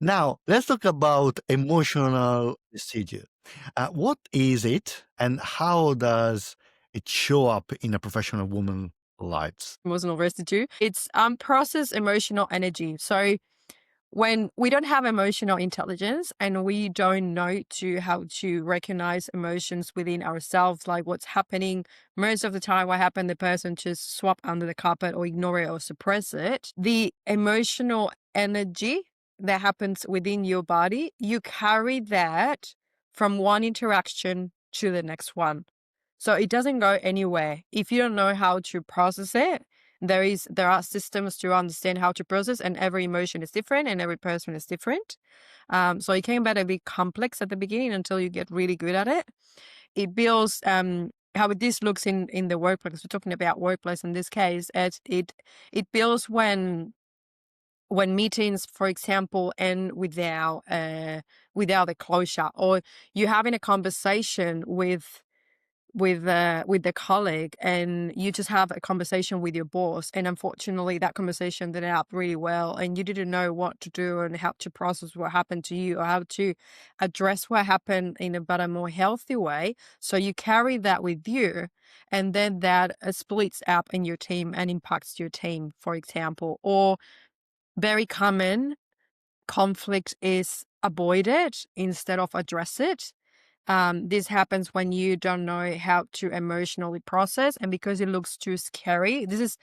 Now, let's talk about emotional residue. What is it and how does it show up in a professional woman's lives? Emotional residue. It's unprocessed emotional energy. So when we don't have emotional intelligence and we don't know to how to recognize emotions within ourselves, like what's happening, most of the time what happened, the person just swap under the carpet or ignore it or suppress it. The emotional energy that happens within your body, you carry that from one interaction to the next one. So it doesn't go anywhere. If you don't know how to process it, there are systems to understand how to process, and every emotion is different and every person is different. So it can be a bit complex at the beginning until you get really good at it. It builds how this looks in the workplace. We're talking about workplace in this case. It builds when meetings, for example, end without a closure, or you're having a conversation with the colleague and you just have a conversation with your boss, and unfortunately that conversation didn't end up really well and you didn't know what to do and how to process what happened to you or how to address what happened in a better, more healthy way. So you carry that with you, and then that splits up in your team and impacts your team, for example. Or very common, conflict is avoided instead of address it. This happens when you don't know how to emotionally process, and because it looks too scary. This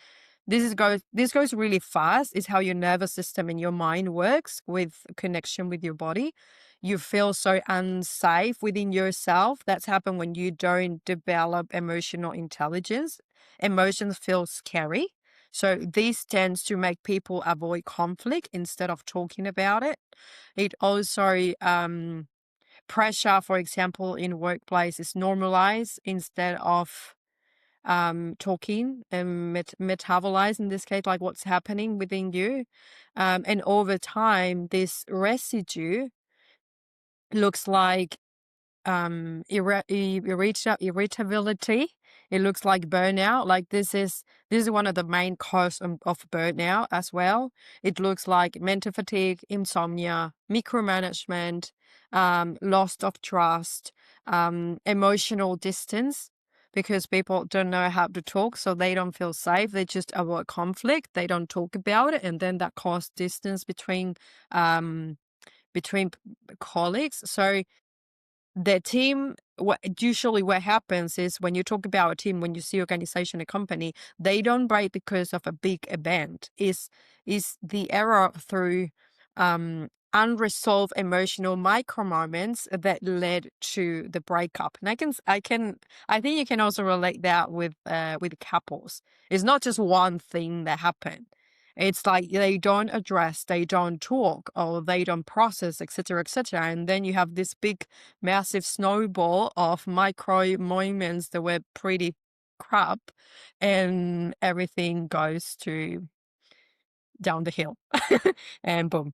goes really fast. Is how your nervous system and your mind works with connection with your body. You feel so unsafe within yourself. That's happened when you don't develop emotional intelligence. Emotions feel scary. So this tends to make people avoid conflict instead of talking about it. It also pressure, for example, in workplace is normalized instead of talking and metabolize, in this case, like what's happening within you. And over time, this residue looks like irritability. It looks like burnout. Like this is one of the main cause of burnout as well. It looks like mental fatigue, insomnia, micromanagement, loss of trust, emotional distance, because people don't know how to talk, so they don't feel safe. They just avoid conflict. They don't talk about it, and then that causes distance um between colleagues. So the team, what happens is when you talk about a team, when you see organization, a company, they don't break because of a big event. Is the error through unresolved emotional micro moments that led to the breakup. And I think you can also relate that with couples. It's not just one thing that happened. It's like they don't address, they don't talk, or they don't process, etc., etc. And then you have this big, massive snowball of micro moments that were pretty crap, and everything goes to down the hill, and boom.